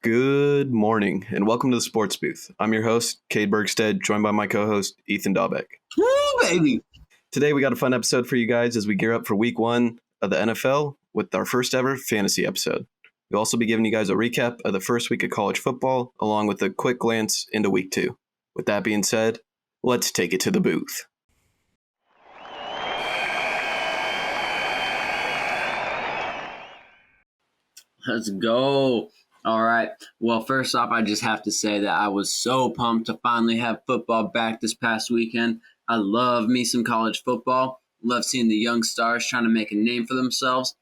Good morning, and welcome to the Sports Booth. I'm your host, Cade Bergstead, joined by my co-host, Ethan Daubeck. Woo, baby! Today, we got a fun episode for you guys as we gear up for Week 1 of the NFL with our first ever fantasy episode. We'll also be giving you guys a recap of the first week of college football, along with a quick glance into Week 2. With that being said, let's take it to the booth. Let's go. All right. Well, first off, I just have to say that I was so pumped to finally have football back this past weekend. I love me some college football. Love seeing the young stars trying to make a name for themselves.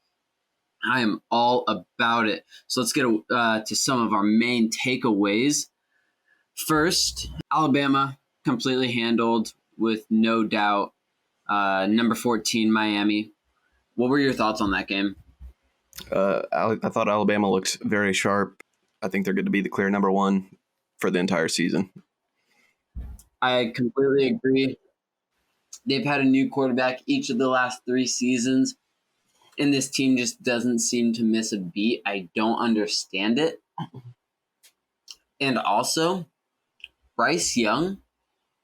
I am all about it. So let's get to some of our main takeaways. First, Alabama completely handled with no doubt. Number 14, Miami. What were your thoughts on that game? I thought Alabama looks very sharp. I think they're going to be the clear number one for the entire season. I completely agree. They've had a new quarterback each of the last 3 seasons, and this team just doesn't seem to miss a beat. I don't understand it. And also, Bryce Young,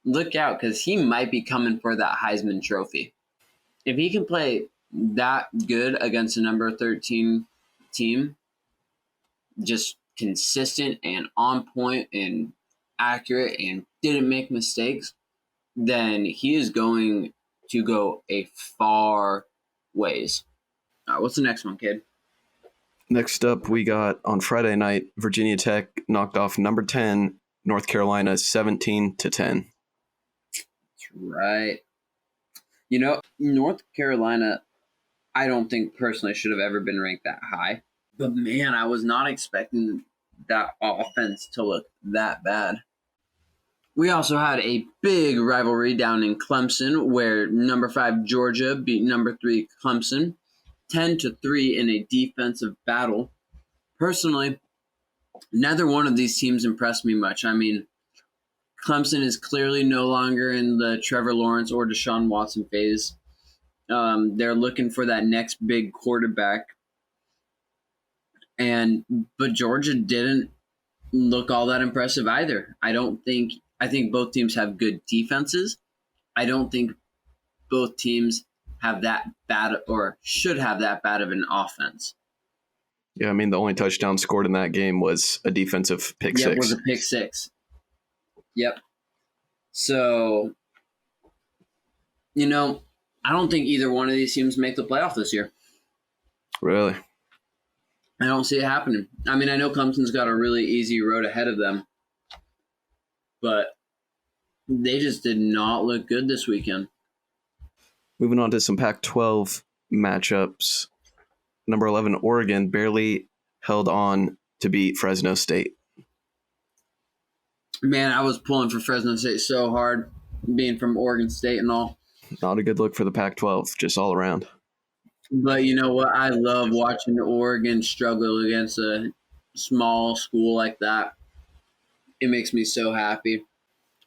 look out, because he might be coming for that Heisman Trophy. If he can play that good against a number 13 team, just consistent and on point and accurate and didn't make mistakes, then he is going to go a far ways. What's the next one, kid? Next up, we got on Friday night, Virginia Tech knocked off number 10, North Carolina 17-10. That's right. You know, North Carolina, I don't think personally should have ever been ranked that high. But man, I was not expecting that offense to look that bad. We also had a big rivalry down in Clemson where number 5 Georgia beat number 3 Clemson 10-3 in a defensive battle. Personally, neither one of these teams impressed me much. I mean, Clemson is clearly no longer in the Trevor Lawrence or Deshaun Watson phase. They're looking for that next big quarterback. But Georgia didn't look all that impressive either. I think both teams have good defenses. I don't think both teams have that bad or should have that bad of an offense. Yeah, I mean, the only touchdown scored in that game was a defensive pick six. Yeah, it was a pick six. Yep. So, I don't think either one of these teams make the playoff this year. Really? I don't see it happening. I mean, I know Clemson's got a really easy road ahead of them, but they just did not look good this weekend. Moving on to some Pac-12 matchups. Number 11, Oregon barely held on to beat Fresno State. Man, I was pulling for Fresno State so hard, being from Oregon State and all. Not a good look for the Pac-12, just all around. But you know what? I love watching Oregon struggle against a small school like that. It makes me so happy.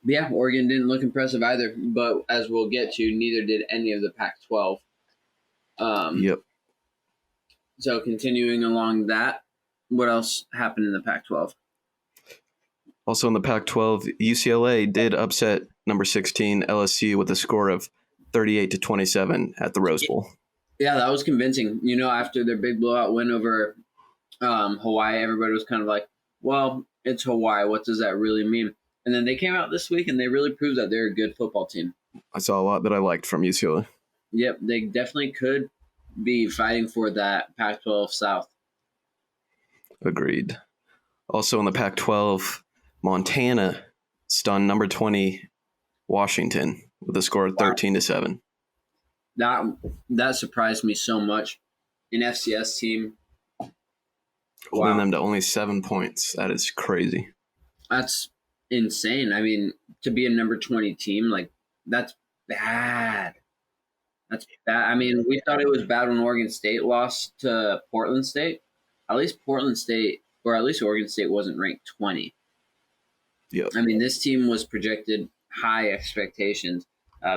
But yeah, Oregon didn't look impressive either. But as we'll get to, neither did any of the Pac-12. Yep. So continuing along that, what else happened in the Pac-12? Also in the Pac-12, UCLA did upset number 16 LSU with a score of 38-27 at the Rose Bowl. Yeah, that was convincing. After their big blowout win over Hawaii, everybody was kind of like, well, it's Hawaii. What does that really mean? And then they came out this week and they really proved that they're a good football team. I saw a lot that I liked from UCLA. Yep, they definitely could be fighting for that Pac-12 South. Agreed. Also in the Pac-12, Montana stunned number 20 Washington with a score of 13-7. That surprised me so much. An FCS team. Holding them to only 7 points. That is crazy. That's insane. I mean, to be a number 20 team, that's bad. That's bad. I mean, we thought it was bad when Oregon State lost to Portland State. At least Portland State, or at least Oregon State, wasn't ranked 20. Yep. I mean, this team was projected high expectations,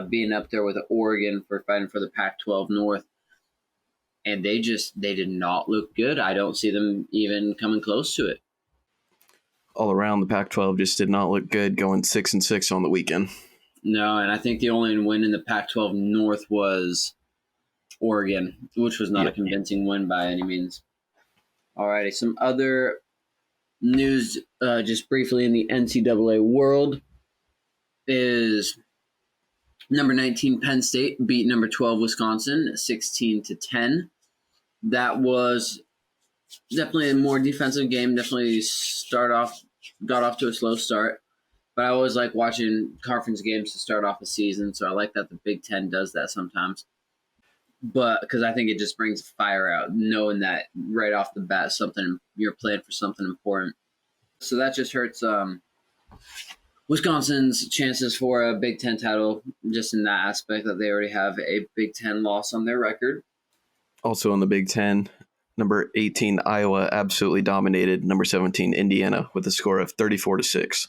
being up there with Oregon for fighting for the Pac-12 North. And they did not look good. I don't see them even coming close to it. all around, the Pac-12 just did not look good, going 6-6 on the weekend. No, and I think the only win in the Pac-12 North was Oregon, which was not a convincing win by any means. Alrighty, some other news just briefly in the NCAA world is number 19 Penn State beat number 12 Wisconsin 16-10. That was definitely a more defensive game. Definitely got off to a slow start. But I always like watching conference games to start off a season, so I like that the Big Ten does that sometimes. But because I think it just brings fire out, knowing that right off the bat you're playing for something important. So that just hurts Wisconsin's chances for a Big Ten title, just in that aspect that they already have a Big Ten loss on their record. Also in the Big Ten, number 18 Iowa absolutely dominated number 17 Indiana with a score of 34-6.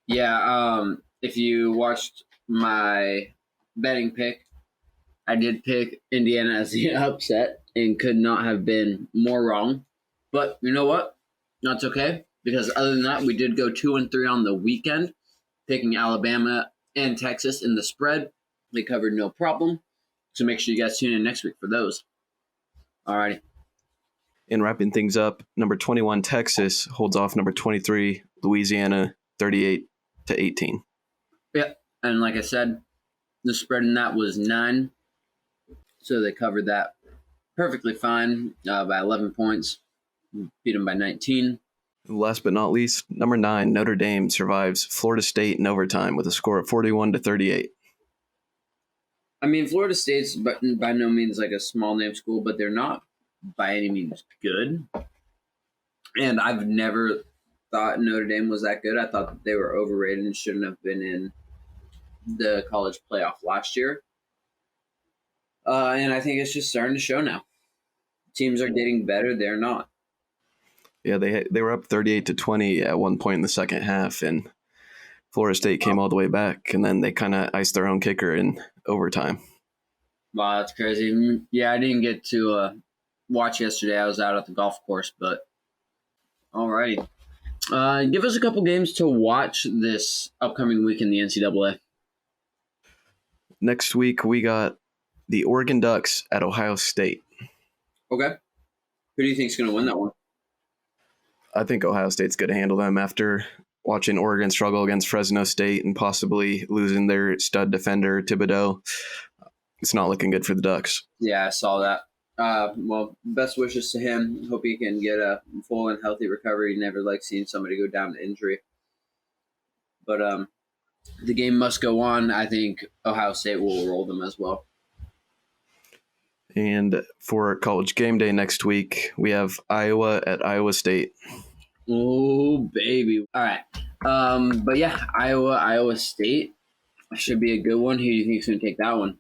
Yeah, if you watched my betting pick, I did pick Indiana as the upset and could not have been more wrong. But you know what? That's okay, because other than that, we did go 2-3 on the weekend, picking Alabama and Texas in the spread. They covered no problem. So make sure you guys tune in next week for those. Alrighty. In wrapping things up, number 21 Texas holds off number 23 Louisiana 38-18. Yeah, and like I said, the spread in that was 9. So they covered that perfectly fine by 11 points. Beat them by 19. Last but not least, number 9 Notre Dame survives Florida State in overtime with a score of 41-38. I mean, Florida State's by no means like a small name school, but they're not by any means good. And I've never thought Notre Dame was that good. I thought that they were overrated and shouldn't have been in the college playoff last year. And I think it's just starting to show now. Teams are getting better. They're not. Yeah, they were up 38-20 at one point in the second half, and Florida State came all the way back, and then they kind of iced their own kicker in overtime. Wow, that's crazy. Yeah, I didn't get to watch yesterday. I was out at the golf course, but alrighty. Give us a couple games to watch this upcoming week in the NCAA. Next week, we got the Oregon Ducks at Ohio State. Okay. Who do you think is going to win that one? I think Ohio State's going to handle them after watching Oregon struggle against Fresno State and possibly losing their stud defender, Thibodeau. It's not looking good for the Ducks. Yeah, I saw that. Well, best wishes to him. Hope he can get a full and healthy recovery. Never like seeing somebody go down to injury. But the game must go on. I think Ohio State will roll them as well. And for College Game Day next week, we have Iowa at Iowa State. Oh, baby. All right. But yeah, Iowa State should be a good one. Who do you think is going to take that one?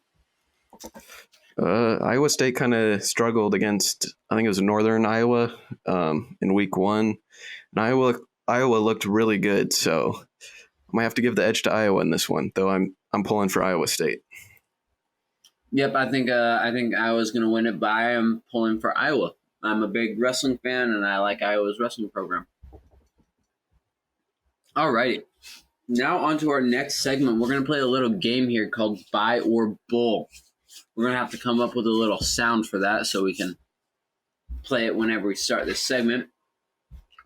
Iowa State kind of struggled against, I think it was Northern Iowa in week 1. And Iowa looked really good, so I might have to give the edge to Iowa in this one, though I'm pulling for Iowa State. Yep, I think Iowa's going to win it, but I am pulling for Iowa. I'm a big wrestling fan, and I like Iowa's wrestling program. All righty. Now on to our next segment. We're going to play a little game here called Buy or Bull. We're going to have to come up with a little sound for that so we can play it whenever we start this segment.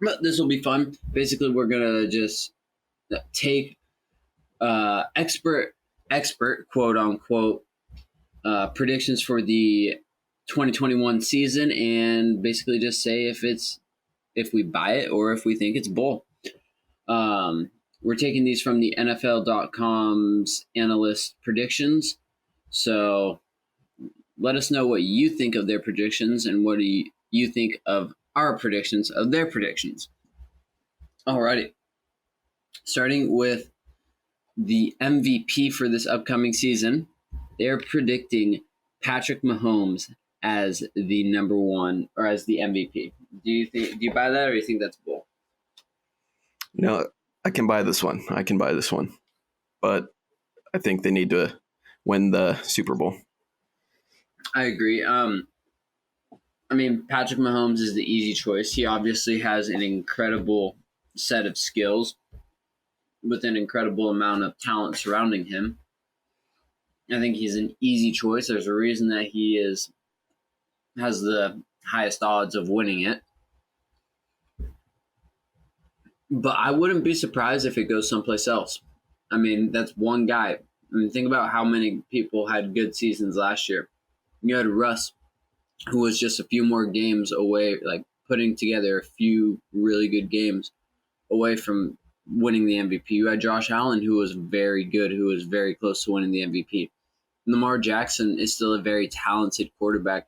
But this will be fun. Basically, we're going to just take expert, quote-unquote, predictions for the 2021 season and basically just say if we buy it or if we think it's bull. We're taking these from the NFL.com's analyst predictions. So let us know what you think of their predictions and what do you think of our predictions of their predictions. Alrighty. Starting with the MVP for this upcoming season, they're predicting Patrick Mahomes as the number one or as the MVP. Do you buy that or do you think that's bull? No, I can buy this one. But I think they need to win the Super Bowl. I agree. I mean, Patrick Mahomes is the easy choice. He obviously has an incredible set of skills with an incredible amount of talent surrounding him. I think he's an easy choice. There's a reason that he has the highest odds of winning it. But I wouldn't be surprised if it goes someplace else. I mean, that's one guy. I mean, think about how many people had good seasons last year. You had Russ, who was just a few more games away, like putting together a few really good games away from winning the MVP. You had Josh Allen, who was very good, who was very close to winning the MVP. Lamar Jackson is still a very talented quarterback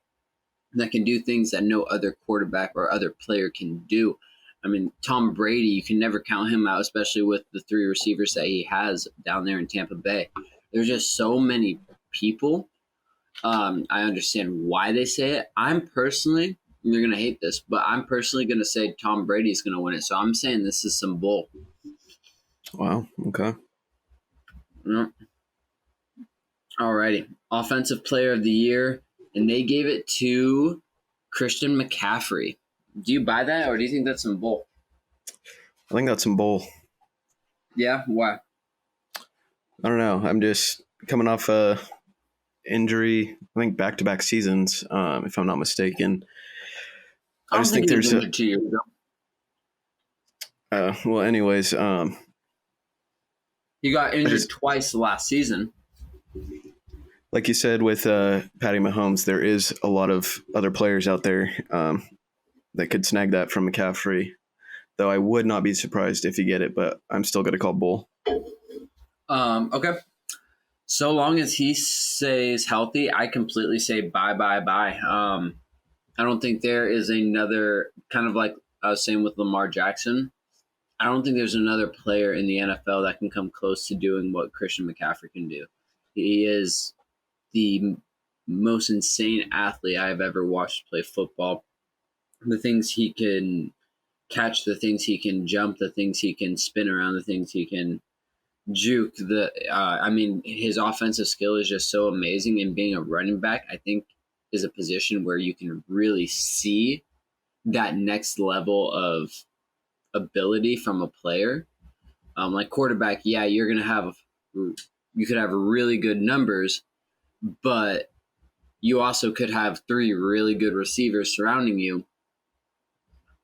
that can do things that no other quarterback or other player can do. I mean, Tom Brady, you can never count him out, especially with the 3 receivers that he has down there in Tampa Bay. There's just so many people. I understand why they say it. I'm personally, you're going to hate this, but I'm personally going to say Tom Brady's going to win it. So I'm saying this is some bull. Wow. Okay. Yep. Alrighty. Offensive Player of the Year, and they gave it to Christian McCaffrey. Do you buy that, or do you think that's some bull? I think that's some bull. Yeah? Why? I don't know. I'm just coming off a injury, I think back-to-back seasons, if I'm not mistaken. I just think there's 2 years ago. Well, anyways, he got injured twice last season. Like you said with Patty Mahomes, there is a lot of other players out there that could snag that from McCaffrey. Though I would not be surprised if you get it, but I'm still going to call bull. Okay. So long as he stays healthy, I completely say bye. I don't think there is another, kind of like I was saying with Lamar Jackson, I don't think there's another player in the NFL that can come close to doing what Christian McCaffrey can do. He is the most insane athlete I've ever watched play football. The things he can catch, the things he can jump, the things he can spin around, the things he can juke. His offensive skill is just so amazing. And being a running back, I think, is a position where you can really see that next level of ability from a player. Like quarterback, yeah, you could have really good numbers, but you also could have 3 really good receivers surrounding you,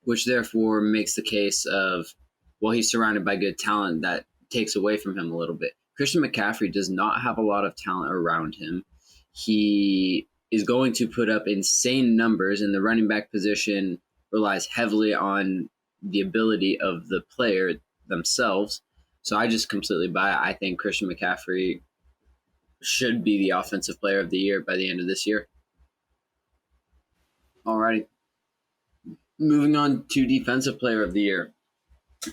which therefore makes the case of, well, he's surrounded by good talent that takes away from him a little bit. Christian McCaffrey does not have a lot of talent around him. He is going to put up insane numbers, and the running back position relies heavily on the ability of the player themselves. So I just completely buy it. I think Christian McCaffrey should be the Offensive Player of the Year by the end of this year. Alrighty. Moving on to Defensive Player of the Year,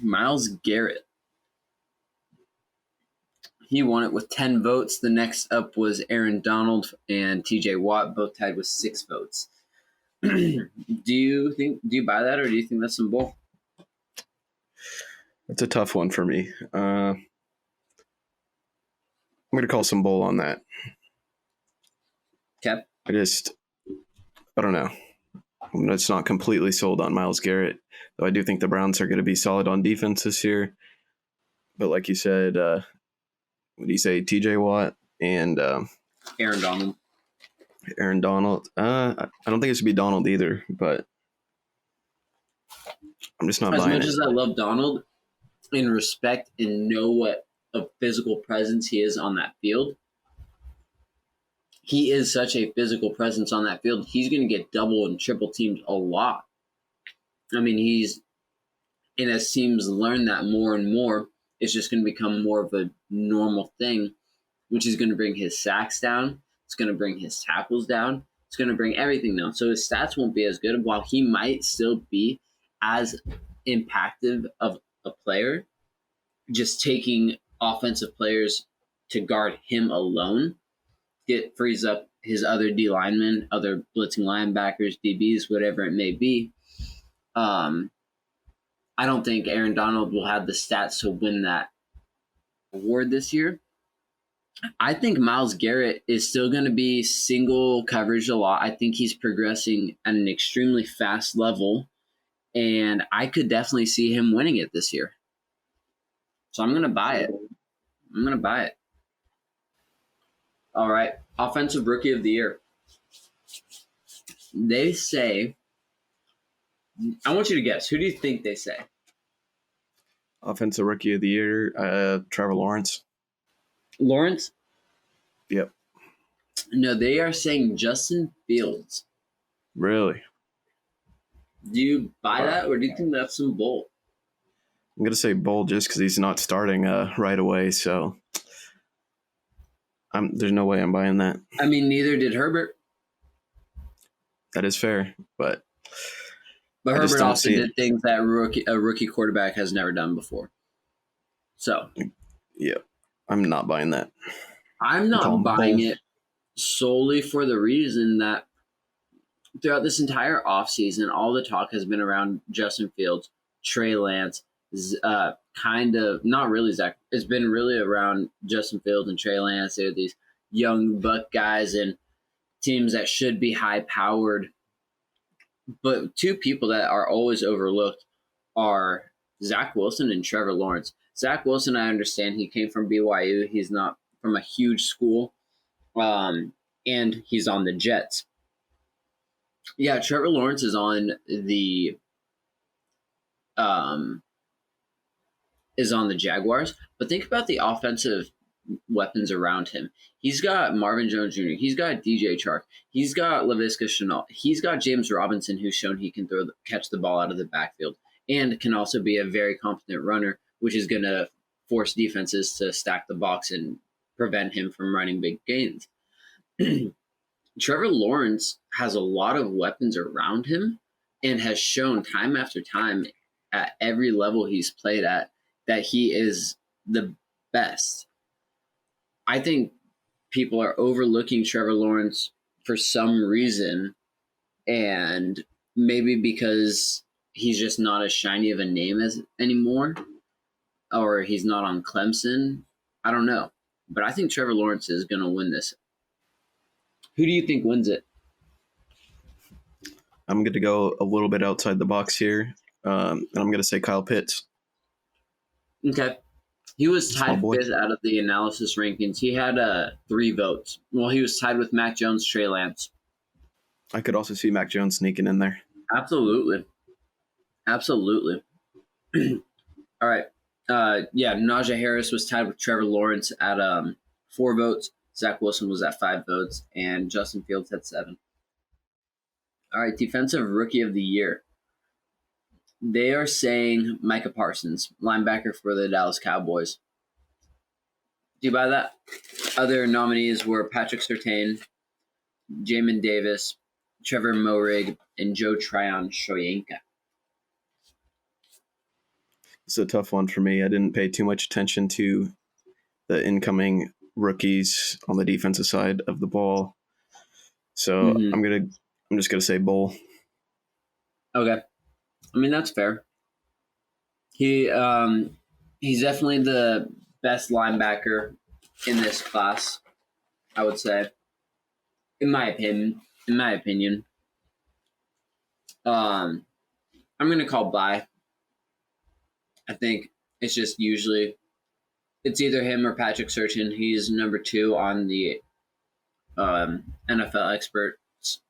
Myles Garrett. He won it with 10 votes. The next up was Aaron Donald and TJ Watt, both tied with 6 votes. Do you buy that, or do you think that's some bull? It's a tough one for me. I'm going to call some bull on that. Okay. I don't know. I'm just not completely sold on Myles Garrett, though I do think the Browns are going to be solid on defense this year. But like you said, what do you say, TJ Watt and Aaron Donald. Aaron Donald. I don't think it should be Donald either, but I'm just not buying it. As much as I love Donald and respect and know what a physical presence he is on that field, he is such a physical presence on that field. He's going to get double and triple teamed a lot. I mean, and as teams learn that more and more, it's just going to become more of a normal thing, which is going to bring his sacks down. It's going to bring his tackles down. It's going to bring everything down. So his stats won't be as good, while he might still be as impactful of a player, just taking offensive players to guard him alone. It frees up his other D linemen, other blitzing linebackers, DBs, whatever it may be. I don't think Aaron Donald will have the stats to win that award this year. I think Myles Garrett is still going to be single coverage a lot. I think he's progressing at an extremely fast level, and I could definitely see him winning it this year. So I'm going to buy it. All right. Offensive Rookie of the Year. They say, I want you to guess. Who do you think they say? Offensive Rookie of the Year, Trevor Lawrence. Lawrence? Yep. No, they are saying Justin Fields. Really? Do you buy that, or do you think that's some bull? I'm going to say bull just because he's not starting right away, so there's no way I'm buying that. I mean, neither did Herbert. That is fair, but Herbert also did things that a rookie quarterback has never done before. So, yeah, I'm not buying that. I'm not buying it solely for the reason that throughout this entire offseason, all the talk has been around Justin Fields, Trey Lance, kind of not really Zach. It's been really around Justin Fields and Trey Lance. They're these young buck guys and teams that should be high powered. But two people that are always overlooked are Zach Wilson and Trevor Lawrence. Zach Wilson, I understand he came from BYU. He's not from a huge school, and he's on the Jets. Yeah, Trevor Lawrence is on the Jaguars. But think about the offensive weapons around him. He's got Marvin Jones Jr. He's got DJ Chark. He's got Laviska Shenault. He's got James Robinson, who's shown he can catch the ball out of the backfield and can also be a very competent runner, which is going to force defenses to stack the box and prevent him from running big gains. Trevor Lawrence has a lot of weapons around him and has shown time after time at every level he's played at that he is the best. I think people are overlooking Trevor Lawrence for some reason, and maybe because he's just not as shiny of a name anymore, or he's not on Clemson. I don't know. But I think Trevor Lawrence is going to win this. Who do you think wins it? I'm going to go a little bit outside the box here, and I'm going to say Kyle Pitts. Okay. He was tied fifth out of the analysis rankings. He had 3 votes. Well, he was tied with Mac Jones, Trey Lance. I could also see Mac Jones sneaking in there. Absolutely. All right. Najee Harris was tied with Trevor Lawrence at 4 votes. Zach Wilson was at 5 votes, and Justin Fields had 7. All right, Defensive Rookie of the Year. They are saying Micah Parsons, linebacker for the Dallas Cowboys. Do you buy that? Other nominees were Patrick Surtain, Jamin Davis, Trevor Moehrig, and Joe Tryon-Shoyinka. It's a tough one for me. I didn't pay too much attention to the incoming rookies on the defensive side of the ball. So I'm just gonna say Bull. Okay. I mean, that's fair. He's definitely the best linebacker in this class, I would say. In my opinion. I'm gonna call buy. I think it's just usually it's either him or Patrick Surtain. He's number 2 on the NFL experts.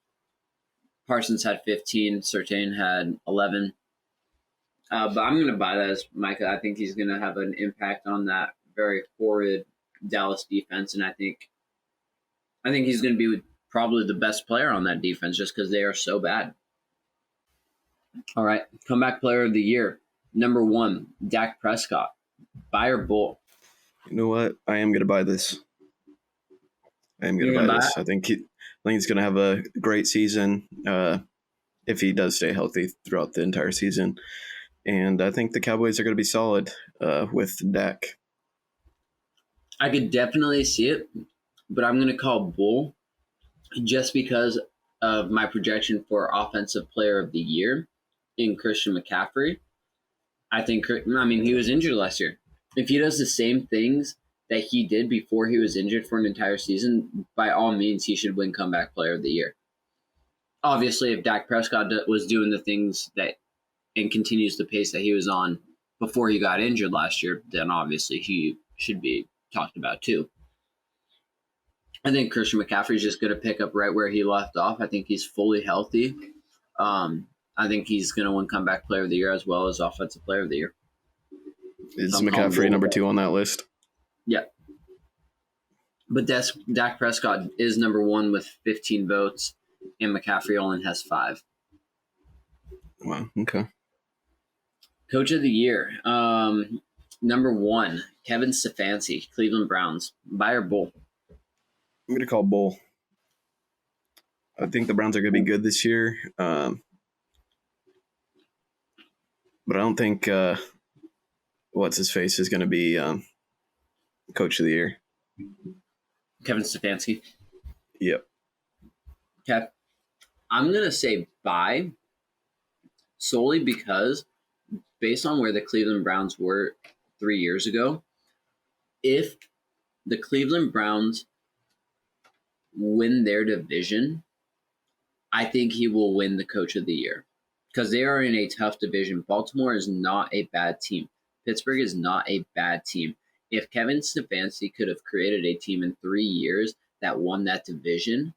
Parsons had 15. Surtain had 11. But I'm going to buy that as Micah. I think he's going to have an impact on that very horrid Dallas defense, and I think he's going to be probably the best player on that defense just because they are so bad. All right, comeback player of the year, number 1, Dak Prescott. Buy or bull? You know what? I am going to buy this. I think he's going to have a great season if he does stay healthy throughout the entire season. And I think the Cowboys are going to be solid with Dak. I could definitely see it, but I'm going to call bull just because of my projection for Offensive Player of the Year in Christian McCaffrey. He was injured last year. If he does the same things that he did before he was injured for an entire season, by all means, he should win Comeback Player of the Year. Obviously, if Dak Prescott was doing the things that and continues the pace that he was on before he got injured last year, then obviously he should be talked about too. I think Christian McCaffrey is just going to pick up right where he left off. I think he's fully healthy. I think he's going to win Comeback Player of the Year as well as Offensive Player of the Year. Is McCaffrey number 2 on that list? Yeah. But Dak Prescott is number 1 with 15 votes, and McCaffrey only has 5. Wow, okay. Coach of the Year. Number 1, Kevin Stefanski, Cleveland Browns. Buy or bull? I'm going to call bull. I think the Browns are going to be good this year. But I don't think what's-his-face is going to be Coach of the Year. Kevin Stefanski? Yep. Okay. I'm going to say buy solely because based on where the Cleveland Browns were 3 years ago, if the Cleveland Browns win their division, I think he will win the Coach of the Year because they are in a tough division. Baltimore is not a bad team. Pittsburgh is not a bad team. If Kevin Stefanski could have created a team in 3 years that won that division,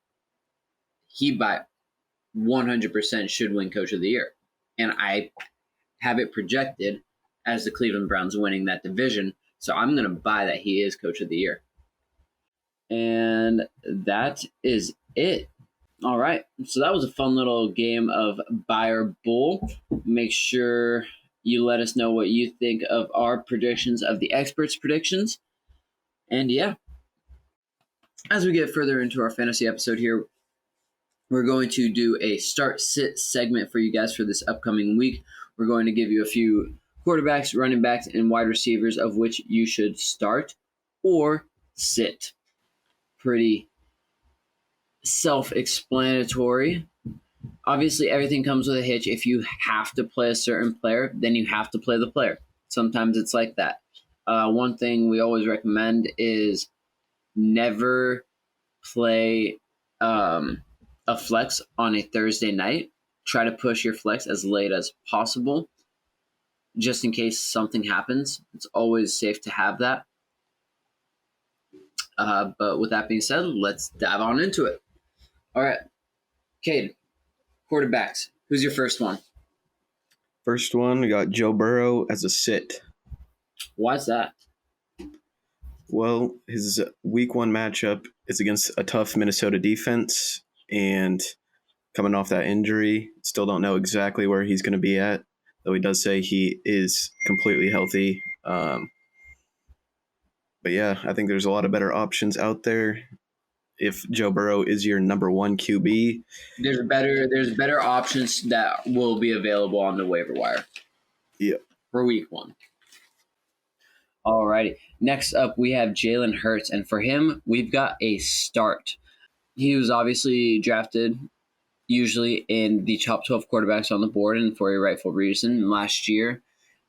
he by 100% should win Coach of the Year. And I have it projected as the Cleveland Browns winning that division. So I'm going to buy that he is Coach of the Year. And that is it. All right. So that was a fun little game of buy or bull. Make sure you let us know what you think of our predictions, of the experts' predictions. And yeah, as we get further into our fantasy episode here, we're going to do a start-sit segment for you guys for this upcoming week. We're going to give you a few quarterbacks, running backs, and wide receivers of which you should start or sit. Pretty self-explanatory. Obviously, everything comes with a hitch. If you have to play a certain player, then you have to play the player. Sometimes it's like that. One thing we always recommend is never play a flex on a Thursday night. Try to push your flex as late as possible, just in case something happens. It's always safe to have that. But with that being said, let's dive on into it. All right. Cade, quarterbacks. Who's your first one? First one, we got Joe Burrow as a sit. Why's that? Well, his week 1 matchup is against a tough Minnesota defense, and coming off that injury, still don't know exactly where he's going to be at, though he does say he is completely healthy. But yeah, I think there's a lot of better options out there. If Joe Burrow is your number 1 QB, there's better options that will be available on the waiver wire. Yep. For week 1. All righty. Next up, we have Jalen Hurts, and for him, we've got a start. He was obviously drafted usually in the top 12 quarterbacks on the board, and for a rightful reason. Last year,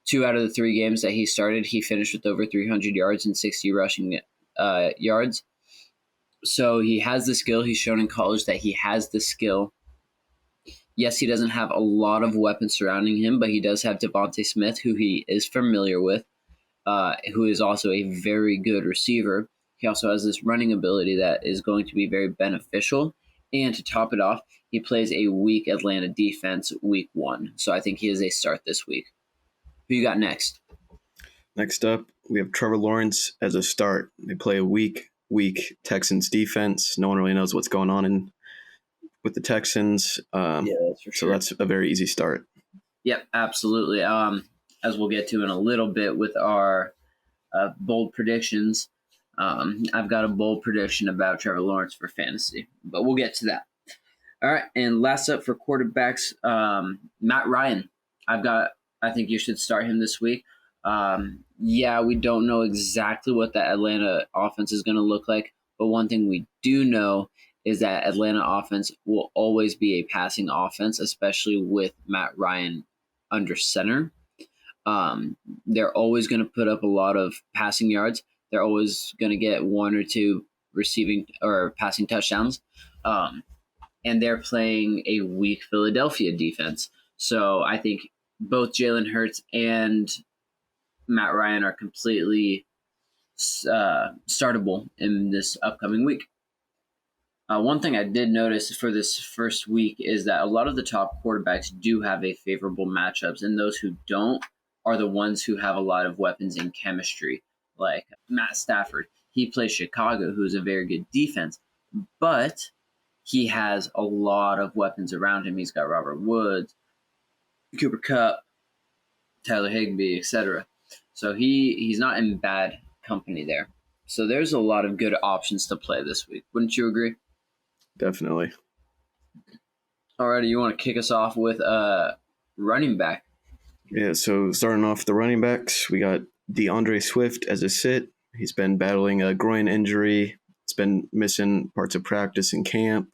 2 out of the 3 games that he started, he finished with over 300 yards and 60 rushing yards. So he has the skill. He's shown in college that he has the skill. Yes, he doesn't have a lot of weapons surrounding him, but he does have Devontae Smith, who he is familiar with, who is also a very good receiver. He also has this running ability that is going to be very beneficial. And to top it off, he plays a weak Atlanta defense week 1. So I think he is a start this week. Who you got next? Next up, we have Trevor Lawrence as a start. They play a weak Texans defense. No one really knows what's going on with the Texans. Yeah, that's for sure. So that's a very easy start. Yep, absolutely. As we'll get to in a little bit with our bold predictions, I've got a bold prediction about Trevor Lawrence for fantasy, but we'll get to that. All right, and last up for quarterbacks, Matt Ryan. I think you should start him this week. Yeah, we don't know exactly what that Atlanta offense is going to look like, but one thing we do know is that Atlanta offense will always be a passing offense, especially with Matt Ryan under center. They're always going to put up a lot of passing yards. They're always going to get 1 or 2 receiving or passing touchdowns. And they're playing a weak Philadelphia defense. So I think both Jalen Hurts and Matt Ryan are completely startable in this upcoming week. One thing I did notice for this first week is that a lot of the top quarterbacks do have a favorable matchups, and those who don't are the ones who have a lot of weapons in chemistry, like Matt Stafford. He plays Chicago, who's a very good defense, but he has a lot of weapons around him. He's got Robert Woods, Cooper Kupp, Tyler Higbee, etc. So he's not in bad company there. So there's a lot of good options to play this week. Wouldn't you agree? Definitely. Alrighty, you want to kick us off with running back? Yeah, so starting off the running backs, we got Deandre Swift as a sit. He's been battling a groin injury. It's been missing parts of practice and camp.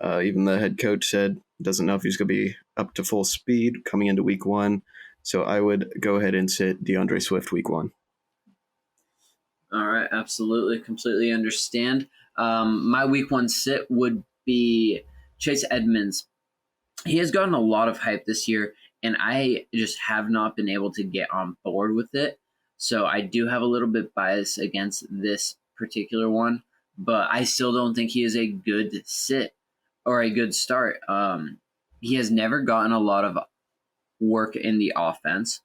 Even the head coach said doesn't know if he's going to be up to full speed coming into week 1. So I would go ahead and sit Deandre Swift week 1. All right, absolutely, completely understand. My week 1 sit would be Chase Edmonds. He has gotten a lot of hype this year, and I just have not been able to get on board with it. So I do have a little bit bias against this particular one, but I still don't think he is a good sit or a good start. He has never gotten a lot of work in the offense.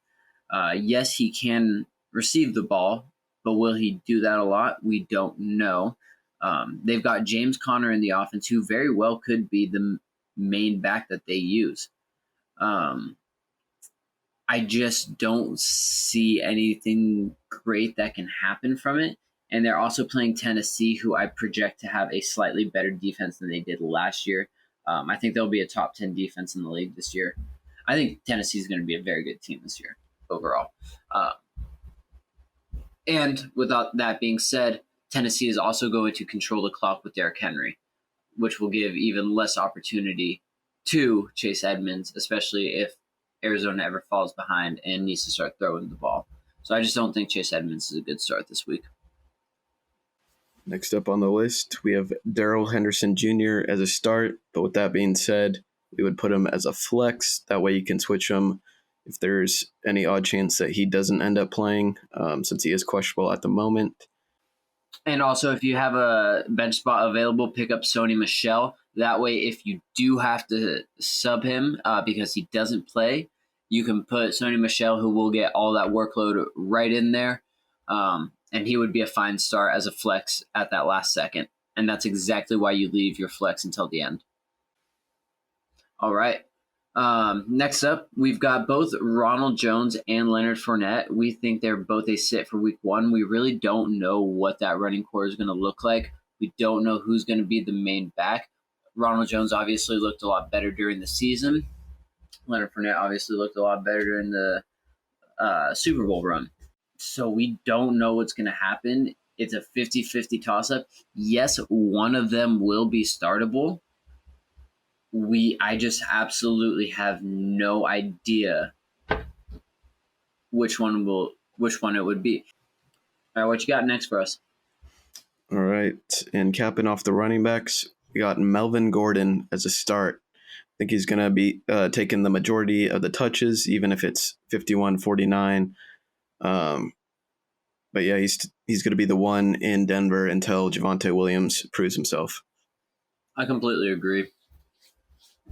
Yes, he can receive the ball, but will he do that a lot? We don't know. They've got James Conner in the offense, who very well could be the main back that they use. I just don't see anything great that can happen from it. And they're also playing Tennessee, who I project to have a slightly better defense than they did last year. I think they'll be a top 10 defense in the league this year. I think Tennessee is going to be a very good team this year overall. And without that being said, Tennessee is also going to control the clock with Derrick Henry, which will give even less opportunity to Chase Edmonds, especially if Arizona ever falls behind and needs to start throwing the ball. So I just don't think Chase Edmonds is a good start this week. Next up on the list, we have Daryl Henderson Jr. as a start. But with that being said, we would put him as a flex. That way you can switch him if there's any odd chance that he doesn't end up playing, since he is questionable at the moment. And also, if you have a bench spot available, pick up Sony Michel. That way, if you do have to sub him because he doesn't play, you can put Sony Michel, who will get all that workload right in there. And he would be a fine start as a flex at that last second. And that's exactly why you leave your flex until the end. All right. Next up, we've got both Ronald Jones and Leonard Fournette. We think they're both a sit for week 1. We really don't know what that running core is going to look like. We don't know who's going to be the main back. Ronald Jones obviously looked a lot better during the season. Leonard Fournette obviously looked a lot better during the Super Bowl run. So we don't know what's going to happen. It's a 50-50 toss-up. Yes, one of them will be startable. I just absolutely have no idea which one it would be. All right, what you got next for us? All right, and capping off the running backs, we got Melvin Gordon as a start. I think he's going to be taking the majority of the touches, even if it's 51-49. But yeah, he's going to be the one in Denver until Javonte Williams proves himself. I completely agree.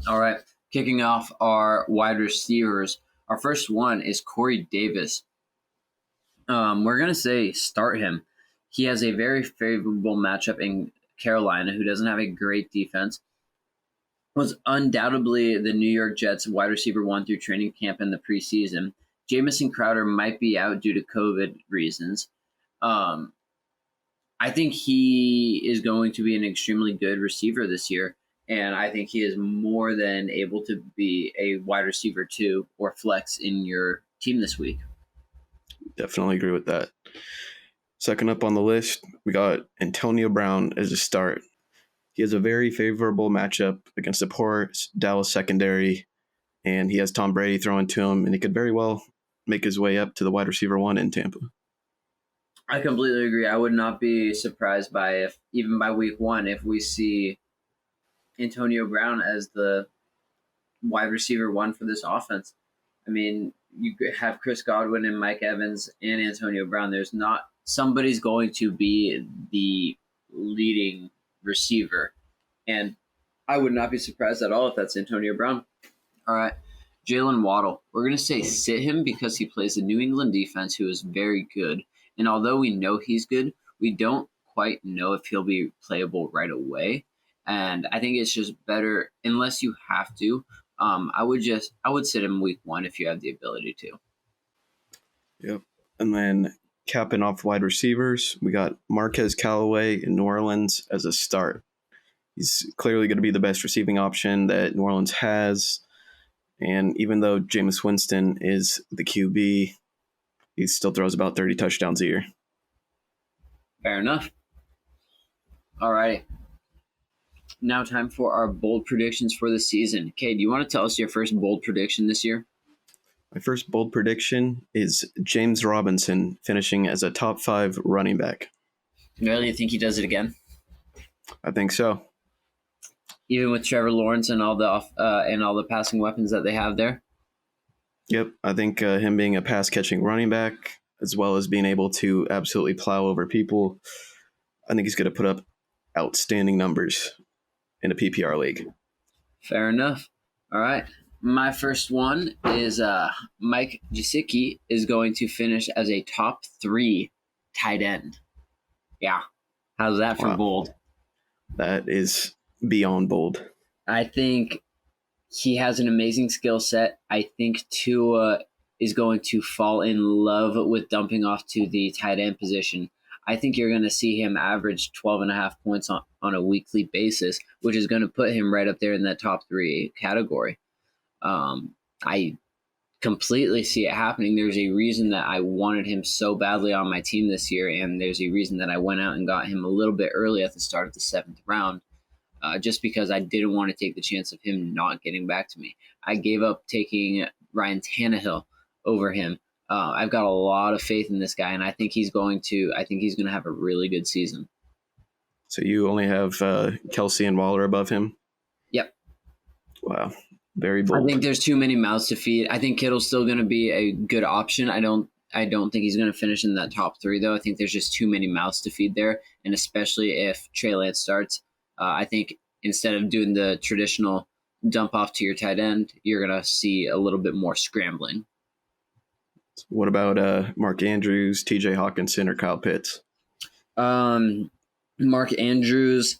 All right, kicking off our wide receivers. Our first one is Corey Davis. We're going to say start him. He has a very favorable matchup in Carolina, who doesn't have a great defense. Was undoubtedly the New York Jets wide receiver 1 through training camp in the preseason. Jamison Crowder might be out due to COVID reasons. I think he is going to be an extremely good receiver this year, and I think he is more than able to be a wide receiver 2 or flex in your team this week. Definitely agree with that. Second up on the list, we got Antonio Brown as a start. He has a very favorable matchup against the poor Dallas secondary, and he has Tom Brady throwing to him, and he could very well make his way up to the wide receiver 1 in Tampa. I completely agree. I would not be surprised even by week 1, if we see Antonio Brown as the wide receiver 1 for this offense. I mean, you have Chris Godwin and Mike Evans and Antonio Brown. There's not somebody's going to be the leading receiver, and I would not be surprised at all if that's Antonio Brown. All right, Jalen Waddle. We're going to say sit him because he plays the New England defense, who is very good. And although we know he's good, we don't quite know if he'll be playable right away. And I think it's just better, unless you have to. I would sit him week 1 if you have the ability to. Yep. And then capping off wide receivers, we got Marquez Callaway in New Orleans as a start. He's clearly going to be the best receiving option that New Orleans has. And even though Jameis Winston is the QB, he still throws about 30 touchdowns a year. Fair enough. All right. Now time for our bold predictions for the season. Kay, do you want to tell us your first bold prediction this year? My first bold prediction is James Robinson finishing as a top 5 running back. Really, you think he does it again? I think so. Even with Trevor Lawrence and all the passing weapons that they have there? Yep, I think him being a pass-catching running back, as well as being able to absolutely plow over people, I think he's going to put up outstanding numbers in a PPR league. Fair enough. All right. My first one is Mike Giuseki is going to finish as a top 3 tight end. Yeah. How's that for bold? That is beyond bold. I think he has an amazing skill set. I think Tua is going to fall in love with dumping off to the tight end position. I think you're going to see him average 12.5 points on a weekly basis, which is going to put him right up there in that top 3 category. I completely see it happening. There's a reason that I wanted him so badly on my team this year, and there's a reason that I went out and got him a little bit early at the start of the 7th round, just because I didn't want to take the chance of him not getting back to me. I gave up taking Ryan Tannehill over him. I've got a lot of faith in this guy, and I think he's going to have a really good season. So you only have Kelsey and Waller above him? Yep. Wow. Very bold. I think there's too many mouths to feed. I think Kittle's still going to be a good option. I don't think he's going to finish in that top 3, though. I think there's just too many mouths to feed there, and especially if Trey Lance starts. I think instead of doing the traditional dump off to your tight end, you're going to see a little bit more scrambling. What about Mark Andrews, TJ Hawkinson, or Kyle Pitts? Mark Andrews,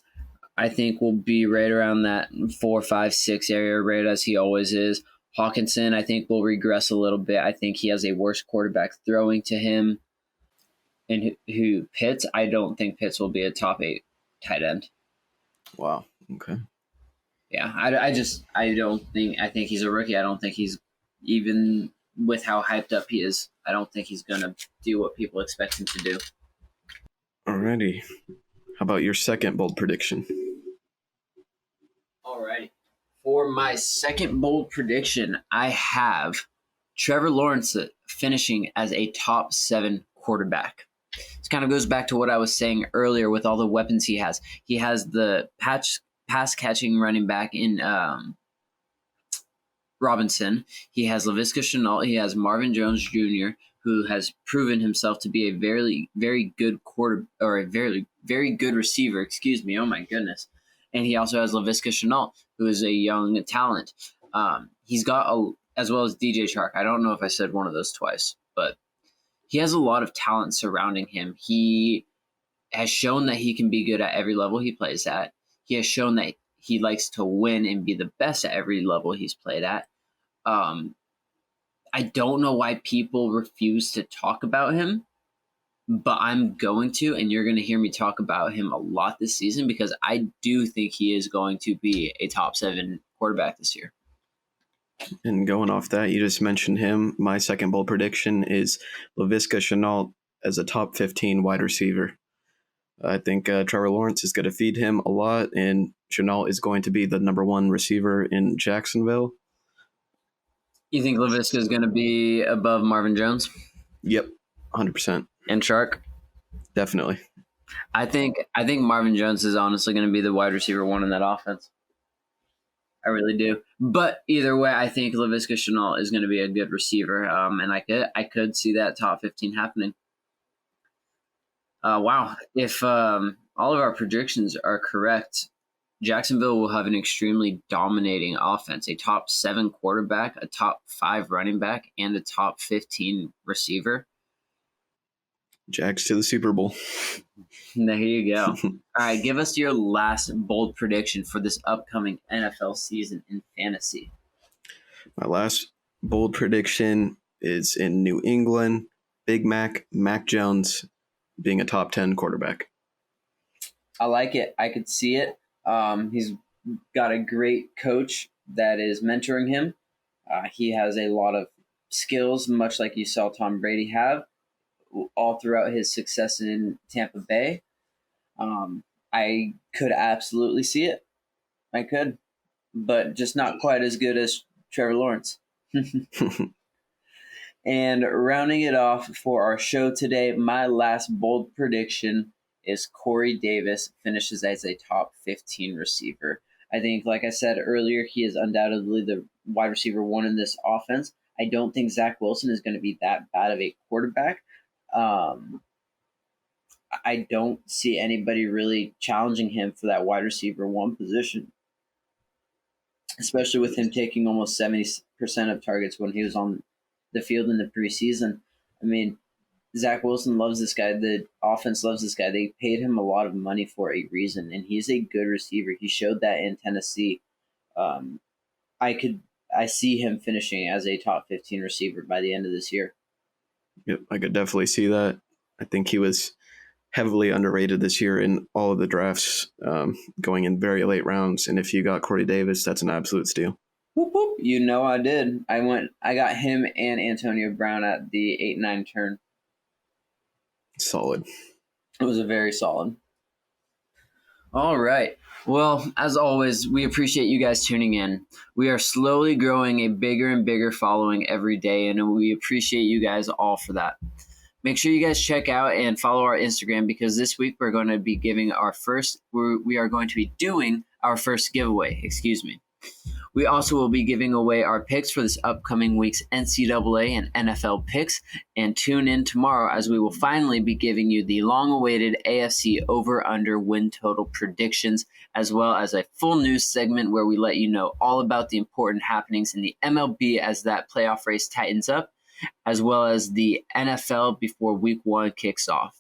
I think, will be right around that 4, 5, 6 area right as he always is. Hawkinson, I think, will regress a little bit. I think he has a worse quarterback throwing to him. And who Pitts, I don't think Pitts will be a top 8 tight end. Wow. Okay. Yeah, I think he's a rookie. I don't think he's, even with how hyped up he is, I don't think he's going to do what people expect him to do. Alrighty. How about your second bold prediction? Alrighty. For my second bold prediction, I have Trevor Lawrence finishing as a top 7 quarterback. This kind of goes back to what I was saying earlier with all the weapons he has. He has the pass-catching running back in Robinson. He has Laviska Shenault. He has Marvin Jones Jr., who has proven himself to be a very, very good very, very good receiver. Excuse me. Oh my goodness. And he also has Laviska Shenault, who is a young talent. He's got as well as DJ Chark. I don't know if I said one of those twice, but he has a lot of talent surrounding him. He has shown that he can be good at every level he plays at. He has shown that he likes to win and be the best at every level he's played at. I don't know why people refuse to talk about him, but I'm going to, and you're going to hear me talk about him a lot this season because I do think he is going to be a top 7 quarterback this year. And going off that, you just mentioned him. My second bold prediction is Laviska Shenault as a top 15 wide receiver. I think Trevor Lawrence is going to feed him a lot, and Shenault is going to be the number 1 receiver in Jacksonville. You think Laviska is going to be above Marvin Jones? Yep, 100%. And Chark? Definitely. I think Marvin Jones is honestly going to be the wide receiver 1 in that offense. I really do. But either way, I think Laviska Shenault is going to be a good receiver, and I could see that top 15 happening. Wow. If all of our predictions are correct, Jacksonville will have an extremely dominating offense, a top 7 quarterback, a top 5 running back, and a top 15 receiver. Jags to the Super Bowl. There you go. All right, give us your last bold prediction for this upcoming NFL season in fantasy. My last bold prediction is in New England, Big Mac Jones being a top 10 quarterback. I like it. I could see it. He's got a great coach that is mentoring him. He has a lot of skills, much like you saw Tom Brady have all throughout his success in Tampa Bay. I could absolutely see it. I could, but just not quite as good as Trevor Lawrence. And rounding it off for our show today, my last bold prediction is Corey Davis finishes as a top 15 receiver. I think, like I said earlier, he is undoubtedly the wide receiver 1 in this offense. I don't think Zach Wilson is going to be that bad of a quarterback. I don't see anybody really challenging him for that wide receiver 1 position, especially with him taking almost 70% of targets when he was on the field in the preseason. I mean, Zach Wilson loves this guy. The offense loves this guy. They paid him a lot of money for a reason, and he's a good receiver. He showed that in Tennessee. I see him finishing as a top 15 receiver by the end of this year. Yep, I could definitely see that. I think he was heavily underrated this year in all of the drafts, going in very late rounds. And if you got Corey Davis, that's an absolute steal. Whoop, whoop. You know I did. I got him and Antonio Brown at the 8-9 turn. Solid. It was a very solid. All right. Well, as always, we appreciate you guys tuning in. We are slowly growing a bigger and bigger following every day, and we appreciate you guys all for that. Make sure you guys check out and follow our Instagram, because this week we're going to be doing our first giveaway. We also will be giving away our picks for this upcoming week's NCAA and NFL picks, and tune in tomorrow as we will finally be giving you the long-awaited AFC over-under win total predictions, as well as a full news segment where we let you know all about the important happenings in the MLB as that playoff race tightens up, as well as the NFL before week 1 kicks off.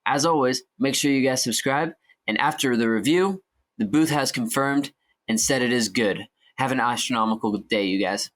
As always, make sure you guys subscribe, and after the review, the booth has confirmed and said it is good. Have an astronomical day, you guys.